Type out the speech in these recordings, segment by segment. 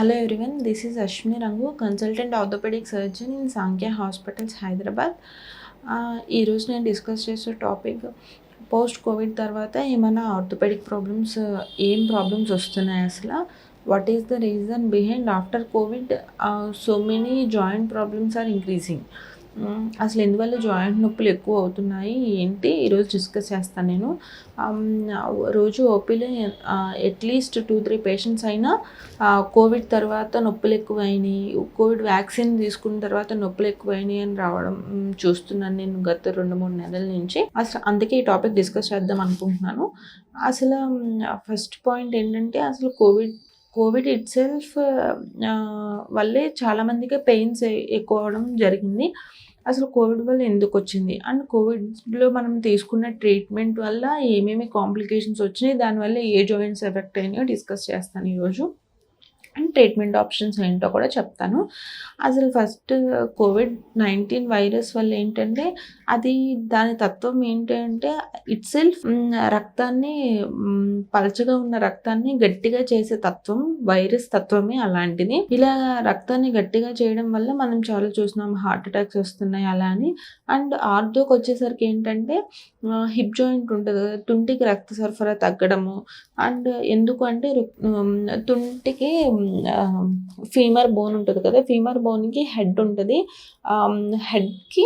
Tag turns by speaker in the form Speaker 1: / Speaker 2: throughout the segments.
Speaker 1: Hello everyone, this is Ashwini Rangu, consultant orthopedic surgeon in Sankhya Hospitals, Hyderabad. ఈరోజు నేను discuss చేసే topic post Covid తర్వాత ఏమైనా orthopaedic problems ఏం problems వస్తున్నాయి అసలు what is the reason behind after COVID so many joint problems are increasing. అసలు ఎందువల్ల జాయింట్ నొప్పులు ఎక్కువ అవుతున్నాయి ఏంటి ఈరోజు డిస్కస్ చేస్తాను నేను. రోజు ఓపీలో అట్లీస్ట్ 2-3 పేషెంట్స్ అయినా కోవిడ్ తర్వాత నొప్పులు ఎక్కువైనాయి, కోవిడ్ వ్యాక్సిన్ తీసుకున్న తర్వాత నొప్పులు ఎక్కువైనాయి అని రావడం చూస్తున్నాను నేను గత 2-3 నెలల నుంచి. అసలు అందుకే ఈ టాపిక్ డిస్కస్ చేద్దాం అనుకుంటున్నాను. అసలు ఫస్ట్ పాయింట్ ఏంటంటే అసలు కోవిడ్ ఇట్ సెల్ఫ్ వల్లే చాలామందికి పెయిన్స్ ఎక్కువ అవడం జరిగింది. అసలు కోవిడ్ వల్ల ఎందుకు వచ్చింది అండ్ కోవిడ్లో మనం తీసుకున్న ట్రీట్మెంట్ వల్ల ఏమేమి కాంప్లికేషన్స్ వచ్చినాయి, దానివల్ల ఏ జాయింట్స్ ఎఫెక్ట్ అయినాయో డిస్కస్ చేస్తాను ఈరోజు. అండ్ ట్రీట్మెంట్ ఆప్షన్స్ ఏంటో కూడా చెప్తాను. అసలు ఫస్ట్ కోవిడ్-19 వైరస్ వల్ల ఏంటంటే దాని తత్వం ఏంటంటే ఇట్ సెల్ఫ్ రక్తాన్ని పలచగా ఉన్న రక్తాన్ని గట్టిగా చేసే తత్వం, వైరస్ తత్వమే అలాంటిది. ఇలా రక్తాన్ని గట్టిగా చేయడం వల్ల మనం చాలా చూస్తున్నాం, హార్ట్ అటాక్స్ వస్తున్నాయి అలా అని. అండ్ ఆర్థోకి వచ్చేసరికి ఏంటంటే హిప్ జాయింట్ ఉంటుంది కదా, తుంటికి రక్త సరఫరా తగ్గడము. అండ్ ఎందుకు అంటే తుంటికి ఫీమర్ బోన్ ఉంటుంది కదా, ఫీమర్ బోన్కి హెడ్ ఉంటుంది, హెడ్కి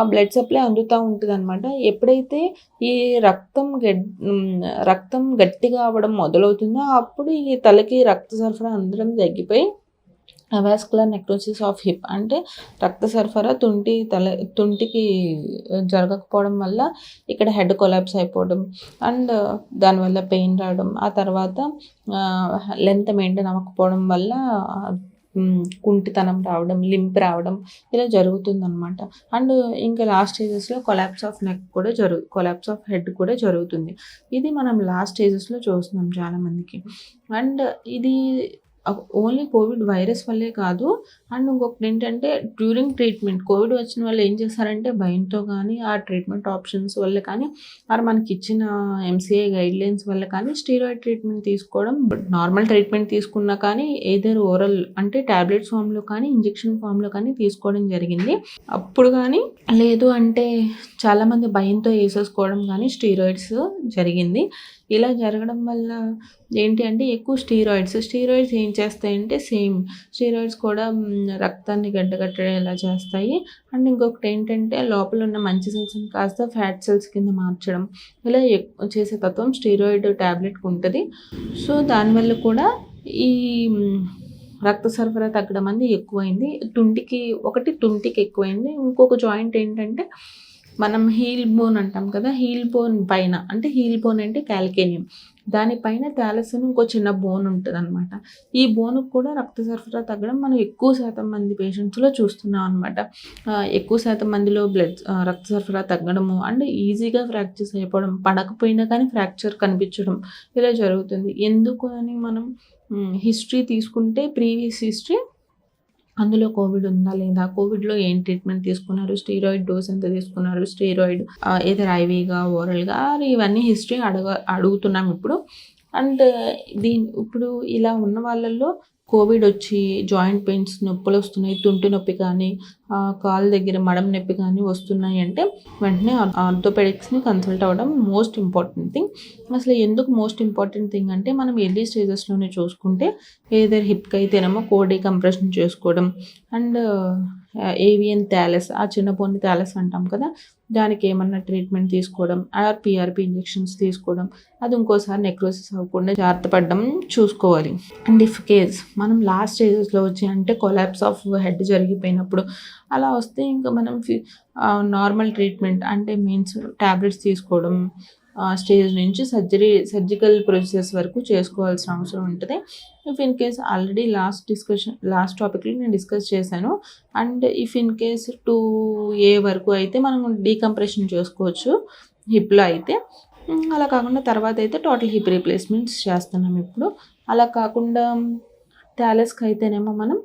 Speaker 1: బ్లడ్ సప్లై అందుతూ ఉంటుంది అనమాట. ఎప్పుడైతే ఈ రక్తం గట్టిగా అవ్వడం మొదలవుతుందో అప్పుడు ఈ తలకి రక్త సరఫరా అందడం తగ్గిపోయి వాస్కులర్ నెక్రోసిస్ ఆఫ్ హిప్ అంటే రక్త సరఫరా తుంటికి జరగకపోవడం వల్ల ఇక్కడ హెడ్ కొలాప్స్ అయిపోవడం అండ్ దానివల్ల పెయిన్ రావడం, ఆ తర్వాత లెంత్ మెయింటైన్ అవ్వకపోవడం వల్ల కుంటితనం రావడం, లింప్ రావడం ఇలా జరుగుతుందన్నమాట. అండ్ ఇంకా లాస్ట్ స్టేజెస్లో కొలాప్స్ ఆఫ్ నెక్ కూడా కొలాప్స్ ఆఫ్ హెడ్ కూడా జరుగుతుంది. ఇది మనం లాస్ట్ స్టేజెస్లో చూస్తున్నాం చాలామందికి. అండ్ ఇది ఓన్లీ కోవిడ్ వైరస్ వల్లే కాదు. అండ్ ఇంకొకటి ఏంటంటే డ్యూరింగ్ ట్రీట్మెంట్ కోవిడ్ వచ్చిన వాళ్ళు ఏం చేస్తారంటే భయంతో కానీ ఆ ట్రీట్మెంట్ ఆప్షన్స్ వల్ల కానీ మనకి ఇచ్చిన ఎంసీఐ గైడ్లైన్స్ వల్ల కానీ స్టీరాయిడ్ ట్రీట్మెంట్ తీసుకోవడం, నార్మల్ ట్రీట్మెంట్ తీసుకున్నా కానీ ఏదర్ ఓరల్ అంటే ట్యాబ్లెట్స్ ఫామ్లో కానీ ఇంజెక్షన్ ఫామ్లో కానీ తీసుకోవడం జరిగింది. అప్పుడు కానీ లేదు అంటే చాలామంది భయంతో వేసేసుకోవడం కానీ స్టీరాయిడ్స్ జరిగింది. ఇలా జరగడం వల్ల ఏంటి అంటే ఎక్కువ స్టీరాయిడ్స్ ఏం చేస్తాయంటే సేమ్ స్టీరాయిడ్స్ కూడా రక్తాన్ని గడ్డగట్టేలా చేస్తాయి. అండ్ ఇంకొకటి ఏంటంటే లోపల ఉన్న మంచి సెల్స్ని కాస్త ఫ్యాట్ సెల్స్ కింద మార్చడం, ఇలా చేసే తత్వం స్టీరాయిడ్ ట్యాబ్లెట్కి ఉంటుంది. సో దానివల్ల కూడా ఈ రక్త సరఫరా తగ్గడం అనేది ఎక్కువైంది. తుంటికి ఎక్కువైంది. ఇంకొక జాయింట్ ఏంటంటే మనం హీల్ బోన్ అంటాం కదా, హీల్ బోన్ పైన అంటే హీల్ బోన్ అంటే క్యాల్కేనియం, దానిపైన థాలస్ అని ఇంకో చిన్న బోన్ ఉంటుంది అనమాట. ఈ బోన్కి కూడా రక్త సరఫరా తగ్గడం మనం ఎక్కువ శాతం మంది పేషెంట్స్లో చూస్తున్నాం అనమాట. ఎక్కువ శాతం మందిలో రక్త సరఫరా తగ్గడము అండ్ ఈజీగా ఫ్రాక్చర్స్ అయిపోవడం, పడకపోయినా కానీ ఫ్రాక్చర్ కనిపించడం ఇలా జరుగుతుంది. ఎందుకు అని మనం హిస్టరీ తీసుకుంటే ప్రీవియస్ హిస్టరీ అందులో కోవిడ్ ఉందా లేదా, కోవిడ్లో ఏం ట్రీట్మెంట్ తీసుకున్నారు, స్టీరాయిడ్ డోస్ ఎంత తీసుకున్నారు, స్టీరాయిడ్ ఏదైనా ఐవీగా ఓరల్గా ఇవన్నీ హిస్టరీ అడుగుతున్నాం ఇప్పుడు. అండ్ ఇప్పుడు ఇలా ఉన్న వాళ్ళల్లో కోవిడ్ వచ్చి జాయింట్ పెయిన్స్ నొప్పులు వస్తున్నాయి, తుంటి నొప్పి కానీ కాలు దగ్గర మడం నొప్పి కానీ వస్తున్నాయి అంటే వెంటనే ఆర్థోపెడిక్స్ని కన్సల్ట్ అవ్వడం మోస్ట్ ఇంపార్టెంట్ థింగ్. అసలు ఎందుకు మోస్ట్ ఇంపార్టెంట్ థింగ్ అంటే మనం ఎర్లీ స్టేజెస్లోనే చూసుకుంటే ఏదైనా హిప్కి అయితేనేమో కోర్ డీకంప్రెషన్ చేసుకోవడం అండ్ ఏవియన్ థాలస్ ఆ చిన్న పొన్ని థాలస్ అంటాం కదా, దానికి ఏమన్నా ట్రీట్మెంట్ తీసుకోవడం ఆర్ పిఆర్పి ఇంజెక్షన్స్ తీసుకోవడం, అది ఇంకోసారి నెక్రోసిస్ అవ్వకుండా జాగ్రత్త పడడం చూసుకోవాలి. అండ్ ఇఫ్ కేస్ మనం లాస్ట్ స్టేజెస్లో వచ్చి అంటే కొలాప్స్ ఆఫ్ హెడ్ జరిగిపోయినప్పుడు అలా వస్తే ఇంకా మనం నార్మల్ ట్రీట్మెంట్ అంటే మీన్స్ ట్యాబ్లెట్స్ తీసుకోవడం స్టేజ్ నుంచి సర్జికల్ ప్రొసెస్ వరకు చేసుకోవాల్సిన అవసరం ఉంటుంది. If in case already last టాపిక్లో నేను డిస్కస్ చేశాను. And if in case 2A వరకు అయితే మనం డీకంప్రెషన్ చేసుకోవచ్చు హిప్లో అయితే. అలా కాకుండా తర్వాత అయితే టోటల్ హిప్ రీప్లేస్మెంట్స్ చేస్తున్నాం ఇప్పుడు. అలా కాకుండా థాలస్కి అయితేనేమో మనం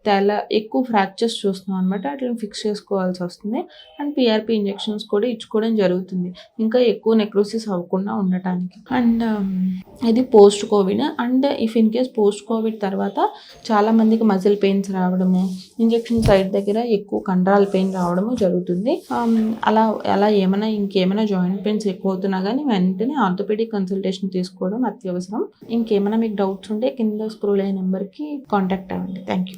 Speaker 1: తల ఎక్కువ ఫ్రాక్చర్స్ చూస్తున్నాం అనమాట. అట్లా ఫిక్స్ చేసుకోవాల్సి వస్తుంది. అండ్ పిఆర్పి ఇంజెక్షన్స్ కూడా ఇచ్చుకోవడం జరుగుతుంది, ఇంకా ఎక్కువ నెక్రోసిస్ అవ్వకుండా ఉండటానికి. అండ్ ఇది post Covid. And if in case post Covid తర్వాత చాలామందికి మజిల్ పెయిన్స్ రావడము, ఇంజెక్షన్ సైట్ దగ్గర ఎక్కువ కండరాల పెయిన్ రావడము జరుగుతుంది. అలా ఇంకేమైనా జాయింట్ పెయిన్స్ ఎక్కువ అవుతున్నా కానీ వెంటనే ఆర్థోపెడిక్ కన్సల్టేషన్ తీసుకోవడం అత్యవసరం. ఇంకేమైనా మీకు డౌట్స్ ఉంటే కింద స్క్రోల్ అయ్యే నెంబర్కి కాంటాక్ట్ అవ్వండి. Thank you.